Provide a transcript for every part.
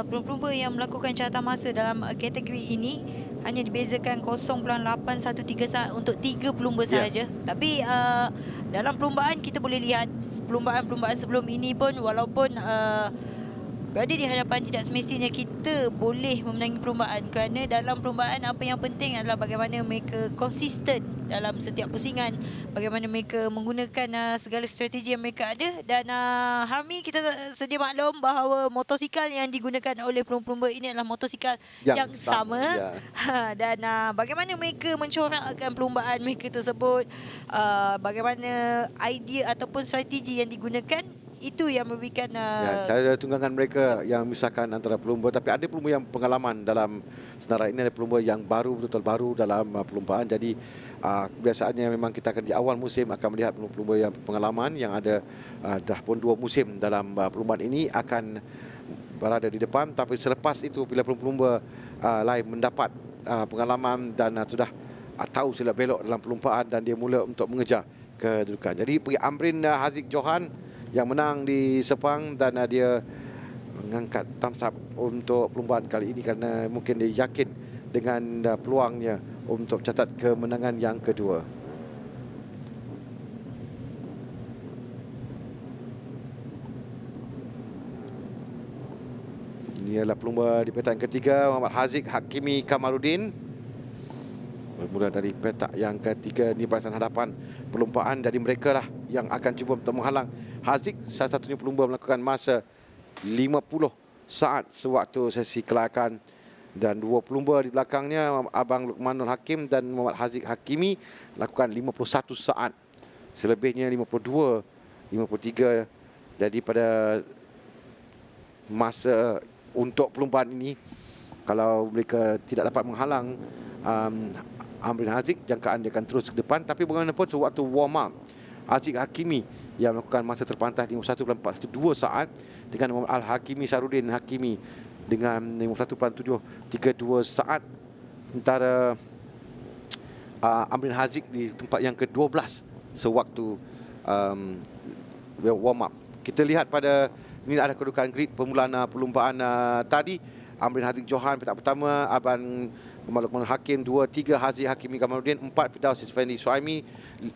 pelumba-pelumba yang melakukan catatan masa dalam kategori ini hanya dibezakan 0.813 saat untuk 3 pelumba sahaja. Tapi dalam perlumbaan kita boleh lihat perlumbaan-perlumbaan sebelum ini pun walaupun berada di hadapan tidak semestinya kita boleh memenangi perlumbaan, kerana dalam perlumbaan apa yang penting adalah bagaimana mereka konsisten dalam setiap pusingan, bagaimana mereka menggunakan segala strategi yang mereka ada. Dan Harmi, kita sedia maklum bahawa motosikal yang digunakan oleh pelumba-pelumba ini adalah motosikal yang sama. Dan bagaimana mereka mencorakkan perlumbaan mereka tersebut, bagaimana idea ataupun strategi yang digunakan, itu yang memberikan cara tunggangan mereka yang memisahkan antara pelumba. Tapi ada pelumba yang pengalaman dalam senarai ini, ada pelumba yang baru, betul-betul baru dalam perlumbaan. Jadi kebiasaannya memang kita akan di awal musim akan melihat pelumba yang pengalaman yang ada dah pun 2 musim dalam perlumbaan ini akan berada di depan. Tapi selepas itu bila pelumba lain mendapat pengalaman dan sudah tahu silap belok dalam perlumbaan dan dia mula untuk mengejar kedudukan. Jadi pergi Amrin Haziq Johan yang menang di Sepang, dan dia mengangkat thumbs up untuk perlumbaan kali ini kerana mungkin dia yakin dengan peluangnya untuk catat kemenangan yang kedua. Ini adalah pelumba di petak yang ketiga, Muhammad Haziq Hakimi Kamarudin. Bermula dari petak yang ketiga, ini barisan hadapan perlumbaan dari mereka lah yang akan cuba untuk menghalang Haziq. Salah satunya pelumba melakukan masa 50 saat sewaktu sesi kelayakan, dan 2 pelumba di belakangnya, Abang Luqmanul Hakim dan Muhammad Haziq Hakimi, lakukan 51 saat. Selebihnya 52, 53. Jadi pada masa untuk perlumbaan ini, kalau mereka tidak dapat menghalang Amrin Haziq, jangkaan dia akan terus ke depan. Tapi bagaimanapun sewaktu warm up, Haziq Hakimi yang melakukan masa terpantas 51.412 saat, dengan Muhammad Al-Hakimi Sarudin Hakimi dengan 51.732 saat. Sementara Amrin Haziq di tempat yang ke-12 sewaktu warm up. Kita lihat pada ini ada kedudukan grid permulaan perlumbaan tadi. Amrin Haziq Johan petak pertama, Abang Muhammad Luqmanul Hakim 2, 3 Haziq Hakimi Kamarudin, 4 Firdaus Isfandi Suhaimi,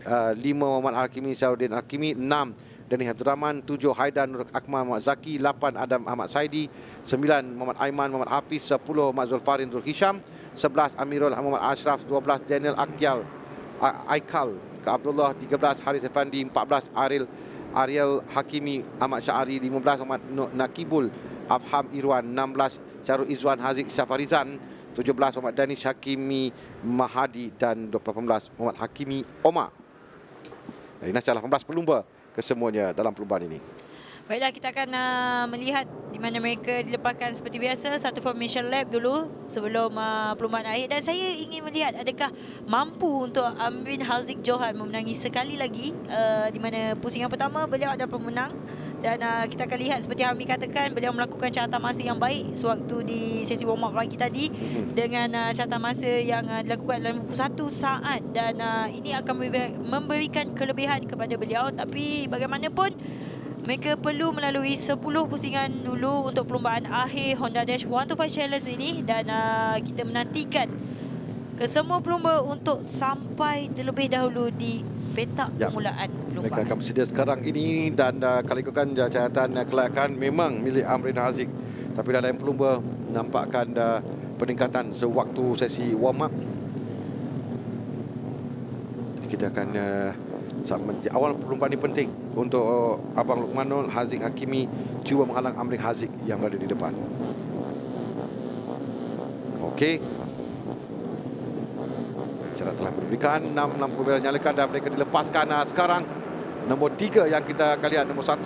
5 Muhammad Al-Hakimi Sarudin Hakimi, 6 Dani Abdul Rahman, 7 Haidan Nur Akmal Muhammad Zaki, 8 Adam Ahmad Saidi, 9 Muhammad Aiman Muhammad Hafiz, 10 Muhammad Zulfarin Zul Hisham, 11 Amirul Muhammad Ashraf, 12 Daniel Aikal Abdullah, 13 Haris Effendi, 14 Ariel Hakimi Ahmad Syari, 15 Muhammad Nakibul Afham Irwan, 16 Syarul Izwan Haziq Syafarizan, 17 Muhammad Danish Hakimi Mahadi, dan 18 Muhammad Hakimi Omar. Dari Nascar 18 pelumba kesemuanya dalam perlumbaan ini. Baiklah, kita akan melihat di mana mereka dilepaskan seperti biasa. Satu formation lap dulu sebelum perlumbaan akhir. Dan saya ingin melihat adakah mampu untuk Amrin Haziq Johan memenangi sekali lagi, di mana pusingan pertama beliau adalah pemenang. Dan kita akan lihat seperti Harmi katakan, beliau melakukan catatan masa yang baik sewaktu di sesi warm up pagi tadi, dengan catatan masa yang dilakukan dalam 51 saat. Dan ini akan memberikan kelebihan kepada beliau. Tapi bagaimanapun, mereka perlu melalui 10 pusingan dulu untuk perlumbaan akhir Honda Dash 125 Challenge ini. Dan kita menantikan kesemua pelumba untuk sampai terlebih dahulu di petak permulaan perlumbaan. Mereka akan bersedia sekarang ini, dan kalau ikutkan catatan kelayakan memang milik Amrin Haziq. Tapi dalam pelumba nampakkan peningkatan sewaktu sesi warm up. Jadi kita akan di awal perlumbaan ini penting untuk Abang Luqmanul Haziq Hakimi cuba menghalang Amrin Haziq yang berada di depan. Okey. Syarat telah diberikan, 6 lampu merah nyalakan dan mereka dilepaskan sekarang. Nombor 3 yang kita akan lihat, nombor 1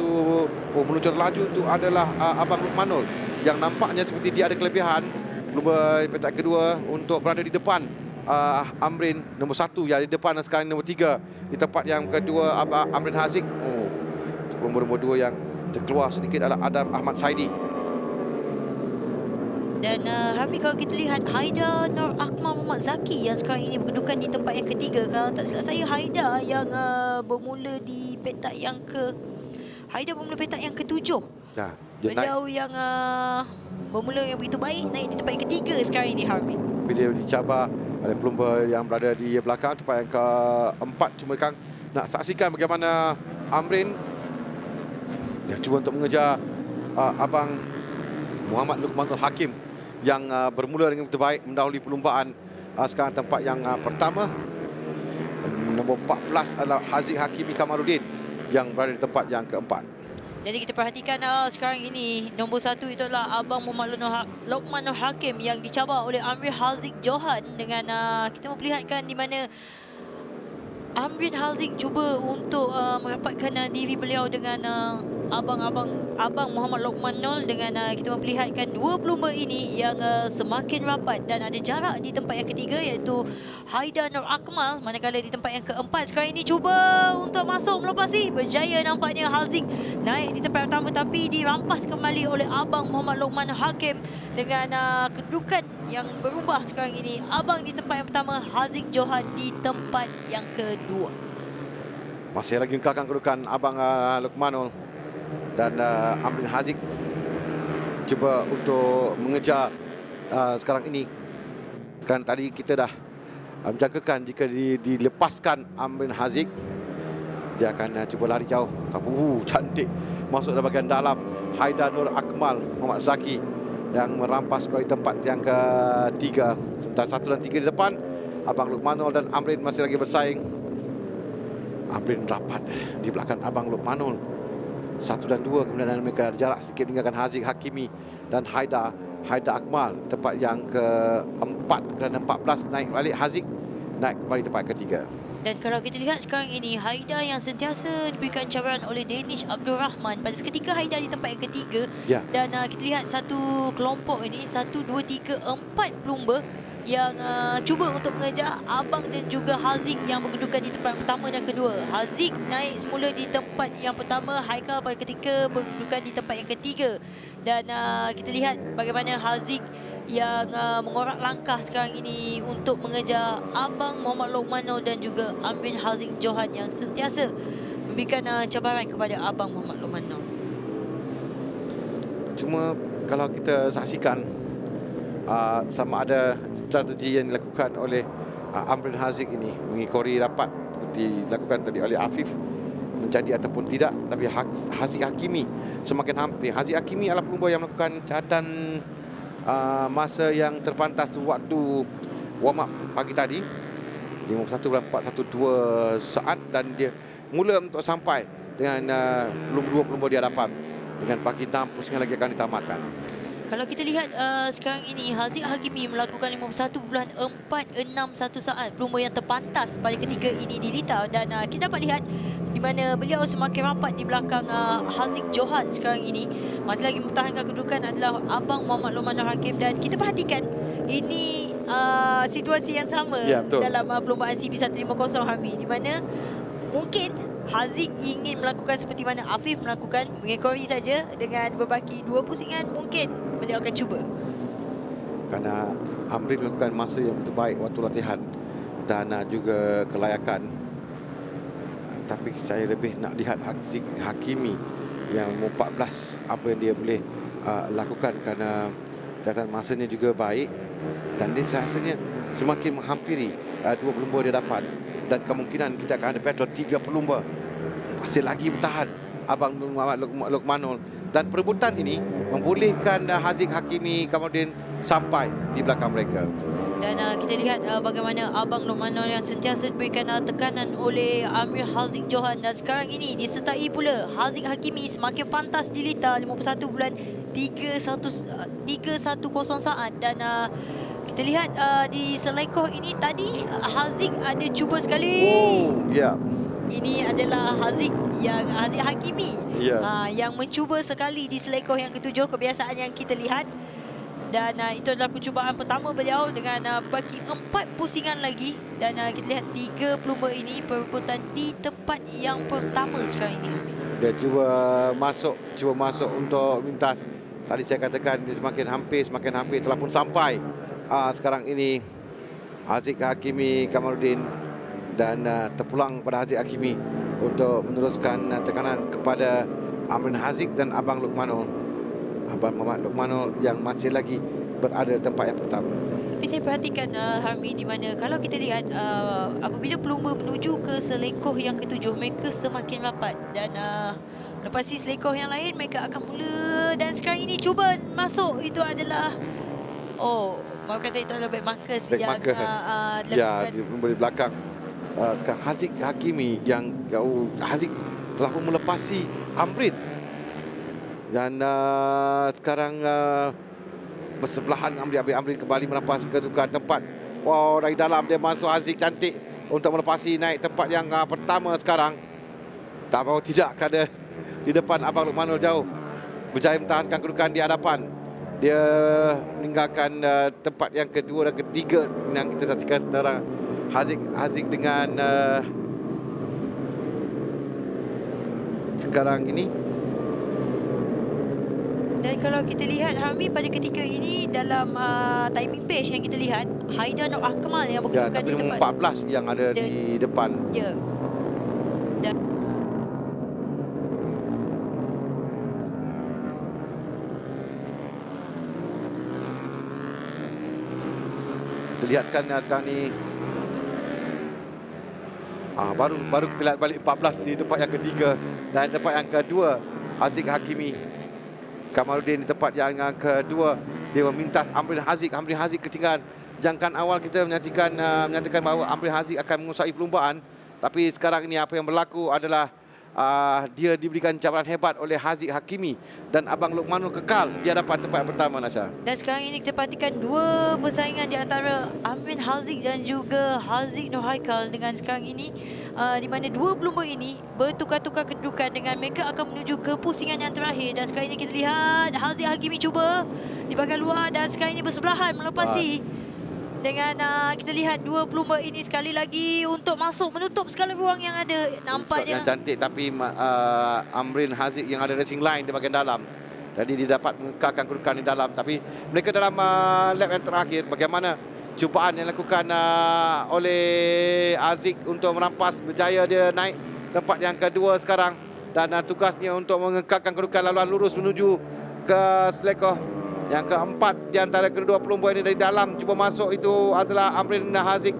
meluncur laju itu adalah Abang Luqmanul, yang nampaknya seperti dia ada kelebihan. Pelumba petak kedua untuk berada di depan Amrin, nombor 1 yang di depan, dan sekarang nombor 3 di tempat yang kedua Amrin Haziq. Nombor 2 yang terkeluar sedikit adalah Adam Ahmad Saidi. Dan Harmi, kalau kita lihat Haida Nur Akmal Muhammad Zaki yang sekarang ini berkedudukan di tempat yang ketiga. Kalau tak silap saya, Haida yang bermula di petak yang ke-7. Ya, Beliau yang bermula yang begitu baik, naik di tempat yang ketiga sekarang ini, Harmi. Bila dicabar oleh pelumba yang berada di belakang tempat yang keempat. Cuma Kang nak saksikan bagaimana Amrin yang cuba untuk mengejar abang Muhammad Luqmanul Hakim yang bermula dengan begitu baik mendahului perlumbaan. Sekarang tempat yang pertama, nombor 14 adalah Haziq Hakimi Kamarudin yang berada di tempat yang keempat. Jadi kita perhatikan sekarang ini nombor 1 itu adalah Abang Muhammad Luqmanul Hakim yang dicabar oleh Amrin Haziq Johan dengan kita memperlihatkan di mana Amrin Haziq cuba untuk merapatkan diri beliau dengan Abang Muhammad Luqmanul dengan kita memperlihatkan dua pelumba ini yang semakin rapat dan ada jarak di tempat yang ketiga iaitu Haida Nur Akmal, manakala di tempat yang keempat sekarang ini cuba untuk masuk melopasi, berjaya nampaknya Haziq naik di tempat pertama tapi dirampas kembali oleh Abang Muhammad Luqmanul Hakim dengan kedudukan yang berubah sekarang ini. Abang di tempat yang pertama, Haziq Johan di tempat yang kedua. Masih lagi mengkalkan kedudukan Abang Luqmanul dan Amrin Haziq cuba untuk mengejar sekarang ini. Kerana tadi kita dah menjangkakan jika dilepaskan Amrin Haziq, dia akan cuba lari jauh. Cantik masuk dalam bahagian dalam. Haida Nur Akmal Muhammad Zaki yang merampas di tempat yang ketiga. Sementara 1 dan 3 di depan, Abang Luqmanul dan Amrin masih lagi bersaing. Amrin rapat di belakang Abang Luqmanul. 1 dan 2, kemudian mereka jarak sedikit meninggalkan Haziq Hakimi dan Haida Akmal tempat yang keempat. Kerana 14 naik balik, Haziq naik kembali tempat ketiga. Dan kalau kita lihat sekarang ini, Haida yang sentiasa diberikan cabaran oleh Danish Abdul Rahman. Pada seketika Haida di tempat yang ketiga. Ya. Dan kita lihat satu kelompok ini, 1, 2, 3, 4 pelumba yang cuba untuk mengejar Abang dan juga Haziq yang berkedudukan di tempat pertama dan kedua. Haziq naik semula di tempat yang pertama, Haikal pada ketika berkedudukan di tempat yang ketiga. Dan kita lihat bagaimana Haziq yang mengorak langkah sekarang ini untuk mengejar Abang Muhammad Luqmanul dan juga Amrin Haziq Johan yang sentiasa memberikan cabaran kepada Abang Muhammad Luqmanul. Cuma kalau kita saksikan sama ada strategi yang dilakukan oleh Amrin Haziq ini mengikori rapat seperti dilakukan tadi oleh Afif menjadi ataupun tidak, tapi Haziq Hakimi semakin hampir. Haziq Hakimi adalah pelumba yang melakukan catatan masa yang terpantas waktu warm up pagi tadi 51.412 saat, dan dia mula untuk sampai dengan dua pelumba di hadapan dengan bagi 6 pusingan lagi akan ditamatkan. Kalau kita lihat sekarang ini, Haziq Hakimi melakukan 51.461 saat, pelumba yang terpantas pada ketika ini di litar. Dan kita dapat lihat di mana beliau semakin rapat di belakang Haziq Johan sekarang ini. Masih lagi mempertahankan kedudukan adalah Abang Muhammad Luqmanul Hakim. Dan kita perhatikan ini situasi yang sama dalam perlumbaan CP150 Harmi, di mana mungkin Haziq ingin melakukan seperti mana Afif melakukan, mengekori saja dengan berbaki 2 pusingan. Mungkin beliau akan cuba. Kerana Amrin melakukan masa yang terbaik waktu latihan dan juga kelayakan. Tapi saya lebih nak lihat Haziq Hakimi yang umur 14, apa yang dia boleh lakukan, kerana catatan masanya juga baik dan dia rasanya semakin menghampiri 2 pelumba di hadapan. Dan kemungkinan kita akan ada battle 3 pelumba. Masih lagi bertahan Abang Muhammad Luqmanul, dan perebutan ini membolehkan Haziq Hakimi Kamarudin sampai di belakang mereka. Dan kita lihat bagaimana Abang Luqmanul yang sentiasa diberikan tekanan oleh Amrin Haziq Johan, dan sekarang ini disertai pula Haziq Hakimi semakin pantas di litar 51.310 saat. Dan kita lihat di selekoh ini tadi Haziq ada cuba sekali. Ini adalah Haziq Hakimi yang mencuba sekali di selekoh yang ketujuh, kebiasaan yang kita lihat. Dan itu adalah percubaan pertama beliau dengan bagi 4 pusingan lagi. Dan kita lihat 3 pelumba ini perebutan di tempat yang pertama sekarang ini. Dia cuba masuk untuk mintas. Tadi saya katakan dia semakin hampir telah pun sampai. Sekarang ini Haziq Hakimi Kamarudin, dan terpulang pada Haziq Hakimi untuk meneruskan tekanan kepada Amrin Haziq dan Abang Luqmanul. Abang Muhammad Lokmanul yang masih lagi berada di tempat yang pertama. Tapi saya perhatikan Harmi, di mana kalau kita lihat apabila pelumba menuju ke selekoh yang ketujuh, mereka semakin rapat dan melepasi selekoh yang lain, mereka akan mula. Dan sekarang ini cuba masuk, itu adalah, oh, maafkan saya, itu adalah back markers Back yang marker. Ya, dilakukan. di belakang. Sekarang Haziq Hakimi yang Haziq telah pun melepasi Amrin. Dan sekarang bersebelahan Amrin kembali merampas kedudukan tempat. Wow, dari dalam dia masuk, Haziq cantik untuk melepasi naik tempat yang pertama sekarang. Tak mahu tidak, kerana di depan Abang Lokmanul jauh berjaya mempertahankan kedudukan di hadapan. Dia meninggalkan tempat yang kedua dan ketiga yang kita saksikan sekarang. Haziq dengan sekarang ini. Dan kalau kita lihat Harmi, pada ketika ini dalam timing page yang kita lihat, Haidar Nur Akmal yang Ya, berkedudukan tapi di nombor tempat. 14 yang ada di depan. Ya. Dan Terlihatkan sekarang ni baru kita lihat balik 14 di tempat yang ketiga. Dan tempat yang kedua Haziq Hakimi. Kamaluddin di tempat yang kedua, dia memintas Amrin Haziq. Amrin Haziq ketinggalan. Jangkaan awal kita menyatakan bahawa Amrin Haziq akan menguasai perlumbaan, tapi sekarang ini apa yang berlaku adalah dia diberikan cabaran hebat oleh Haziq Hakimi dan Abang Lokmanul kekal di hadapan tempat yang pertama, Nasha. Dan sekarang ini kita perhatikan dua persaingan di antara Amrin Haziq dan juga Haziq Nur Haikal. Dengan sekarang ini di mana dua pelumba ini bertukar-tukar kedudukan dengan mereka akan menuju ke pusingan yang terakhir. Dan sekarang ini kita lihat Haziq Hakimi cuba di bahagian luar dan sekarang ini bersebelahan melepasi. Dengan kita lihat dua pelumba ini sekali lagi untuk masuk menutup segala ruang yang ada. Nampaknya Yang cantik, tapi Amrin Haziq yang ada racing line di bahagian dalam. Jadi dia dapat mengekalkan kedudukan di dalam. Tapi mereka dalam lap yang terakhir, bagaimana cubaan yang dilakukan oleh Haziq untuk merampas, berjaya dia naik tempat yang kedua sekarang. Dan tugasnya untuk mengekalkan kedudukan laluan lurus menuju ke selekoh. Yang keempat di antara kedua pelumba ini dari dalam cuba masuk, itu adalah Amrin Haziq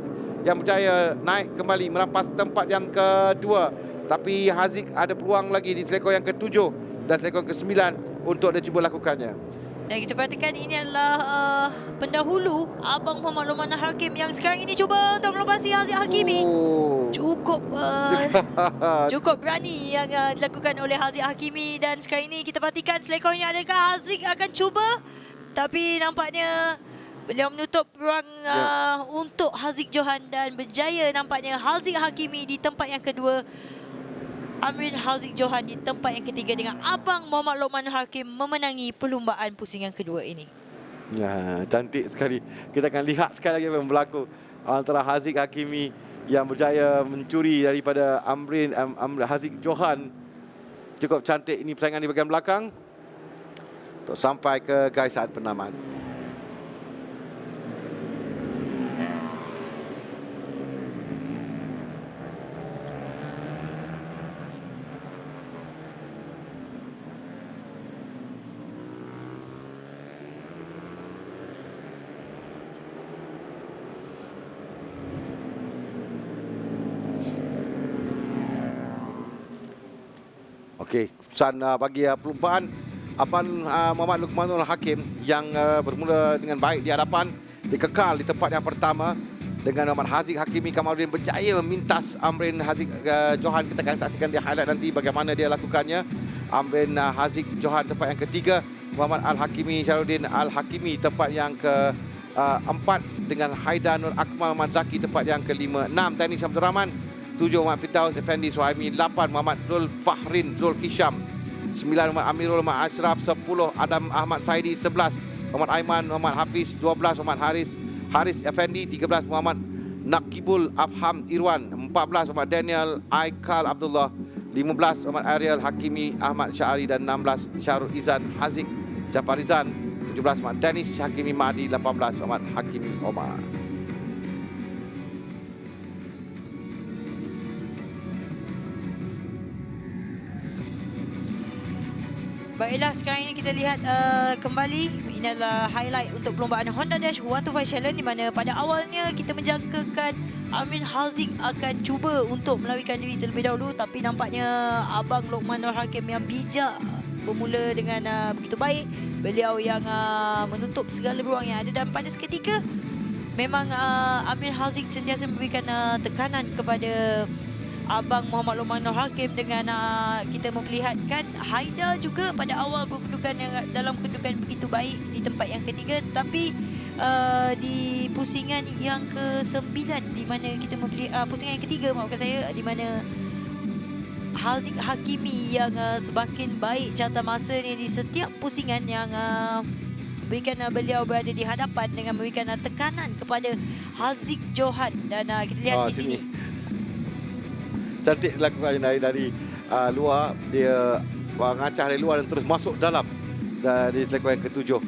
yang berjaya naik kembali merampas tempat yang kedua. Tapi Haziq ada peluang lagi di selekoh yang ketujuh dan selekoh ke-9 untuk dia cuba lakukannya. dan kita perhatikan ini adalah pendahulu Abang Muhammad Lokmanul Hakim yang sekarang ini cuba untuk melepasi Haziq Hakimi. Oh. Cukup berani yang dilakukan oleh Haziq Hakimi. Dan sekarang ini kita perhatikan selekohnya, adakah Haziq akan cuba, tapi nampaknya beliau menutup ruang untuk Haziq Johan dan berjaya nampaknya Haziq Hakimi di tempat yang kedua, Amrin Haziq Johan di tempat yang ketiga, dengan Abang Muhammad Lokmanul Hakim memenangi perlumbaan pusingan kedua ini. Ya, cantik sekali. Kita akan lihat sekali lagi apa yang berlaku antara Haziq Hakimi yang berjaya mencuri daripada Amrin Haziq Johan. Cukup cantik ini persaingan di bahagian belakang untuk sampai ke gaisan penamaan. Okey, keputusan bagi perlumbaan Abang Muhammad Lokmanul Hakim yang bermula dengan baik di hadapan, dikekal di tempat yang pertama dengan Muhammad Haziq Hakimi. Kamaluddin berjaya memintas Amrin Haziq Johan. Kita akan saksikan di highlight nanti bagaimana dia lakukannya. Amrin Haziq Johan tempat yang ketiga, Muhammad Al-Hakimi Syarudin Al-Hakimi tempat yang keempat, dengan Haidar Nur Akmal Muhammad Zaki tempat yang kelima. 6 Tanis Abdul Rahman, 7 Muhammad Firdaus Effendi Suhaimi, 8 Muhammad Zul Fahrin Zul Hisham, 9 Muhammad Amirul Muhammad Ashraf, 10 Adam Ahmad Saidi, 11 Muhammad Aiman Muhammad Hafiz, 12 Muhammad Haris Effendi, 13 Muhammad Nakibul Afham Irwan, 14 Muhammad Daniel Aikal Abdullah, 15 Muhammad Ariel Hakimi Ahmad Syahari, dan 16 Syarul Izan Haziq Jafarizan, 17 Muhammad Danis Hakimi Mahdi, 18 Muhammad Hakimi Omar. Baiklah, sekarang ini kita lihat kembali. Ini adalah highlight untuk perlombaan Honda Dash 125 Challenge di mana pada awalnya kita menjangkakan Amrin Haziq akan cuba untuk melarikan diri terlebih dahulu, tapi nampaknya Abang Lokman Nur Hakim yang bijak bermula dengan begitu baik. Beliau yang menutup segala peluang yang ada, dan pada seketika memang Amrin Haziq sentiasa memberikan tekanan kepada Abang Muhammad Lokman Nur Hakim dengan kita memperlihatkan Haida juga pada awal berkedudukan yang dalam kedudukan begitu baik di tempat yang ketiga, tetapi di pusingan yang ke-9 di mana kita pusingan yang ketiga maafkan saya, di mana Haziq Hakimi yang semakin baik catatan masa ni di setiap pusingan yang berikan beliau berada di hadapan dengan memberikan tekanan kepada Haziq Johan, dan kita lihat di sini. Cantik dilakukan dari luar, dia mengacah dari luar dan terus masuk dalam dari selekor yang ke-7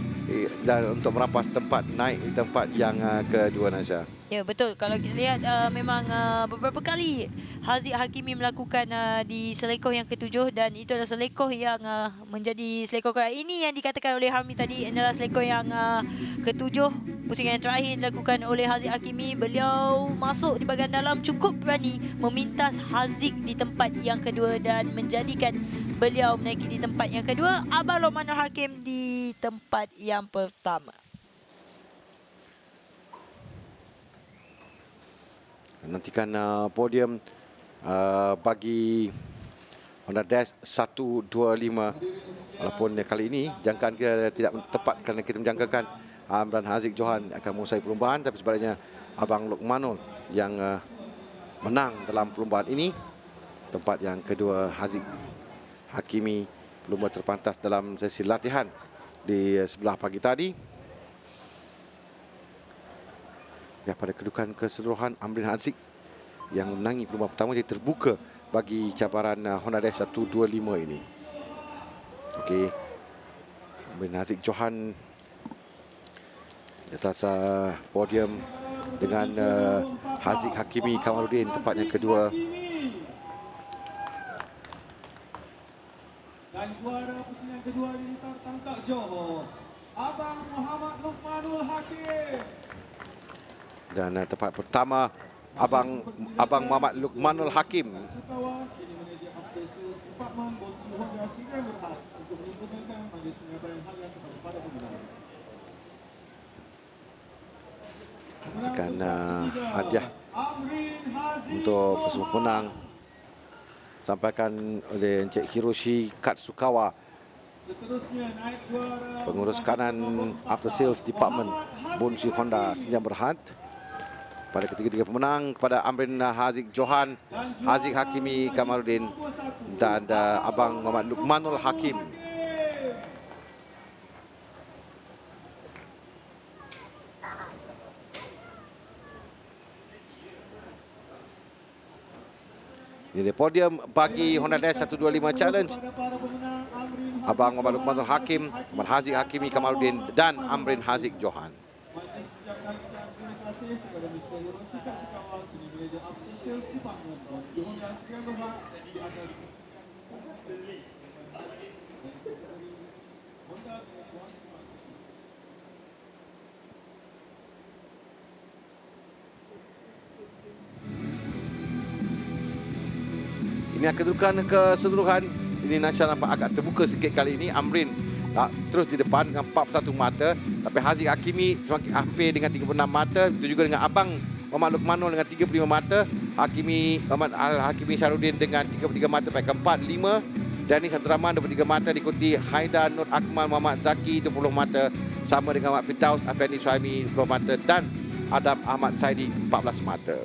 dan untuk merampas tempat naik di tempat yang kedua, Nasha. Ya, betul. Kalau kita lihat memang beberapa kali Haziq Hakimi melakukan di selekor yang ke-7, dan itu adalah selekor yang menjadi selekor ini yang dikatakan oleh Harmi tadi adalah selekor yang ke-7. Pusingan yang terakhir dilakukan oleh Haziq Hakimi. Beliau masuk di bahagian dalam, cukup berani memintas Haziq di tempat yang kedua dan menjadikan beliau menaiki di tempat yang kedua. Abang Lokman Nur Hakim di tempat yang pertama. Nantikan podium bagi Honda Dash 125. Walaupun kali ini jangkaan kita tidak tepat kerana kita menjangkakan Amrin Haziq Johan akan menguasai perlombaan, tapi sebaliknya Abang Lokmanul yang menang dalam perlombaan ini. Tempat yang kedua Haziq Hakimi belum terpantas dalam sesi latihan di sebelah pagi tadi. Ya, pada kedudukan keseluruhan Amrin Haziq yang menangi perlombaan pertama, jadi terbuka bagi cabaran Honda Dash 125 ini. Okey, Amrin Haziq Johan di atas podium dengan Haziq Hakimi Kamaluddin tempat yang kedua. Dan juara pusingan kedua di Litar Tangkak Johor, Abang Muhammad Lokmanul Hakim. Dan tempat pertama Abang Muhammad Lokmanul Hakim. Sukawa sini manager after sales department Bonsu Honda Sdn Bhd untuk menyimpulkan majlis penyampaian hadiah kepada pemenang. Akan hadiah untuk pemenang sampaikan oleh Encik Hiroshi Katsukawa, pengurus kanan after sales department Bonsu Honda Sdn Bhd. Pada ketiga-tiga pemenang kepada Amrin Haziq Johan, Haziq Hakimi Kamaluddin dan Abang Muhammad Lokmanul Hakim. Ini podium bagi Honda Dash 125 Challenge. Abang Muhammad Lokmanul Hakim, Muhammad Haziq Hakimi Kamaluddin dan Amrin Haziq Johan. Terima kasih kepada Mr. Hiroshi Katsukawa, sini manager after sales department Bonsu Honda Sdn Bhd di atas pusingan Honda Dash 125. Ini kedudukan keseluruhan. Ini Nasha nampak agak terbuka sikit kali ini. Amrin terus di depan dengan 41 mata, tapi Haziq Hakimi semakin hampir dengan 36 mata. Begitu juga dengan Abang Muhammad Lokmanul dengan 35 mata. Muhammad Hakimi Syarudin dengan 33 mata, baik keempat 5. Dani Abdul Rahman 23 mata, diikuti Haida Nur Akmal Muhammad Zaki 20 mata, sama dengan Muhammad Firdaus Afendi Suhaimi 20 mata dan Adam Ahmad Saidi 14 mata.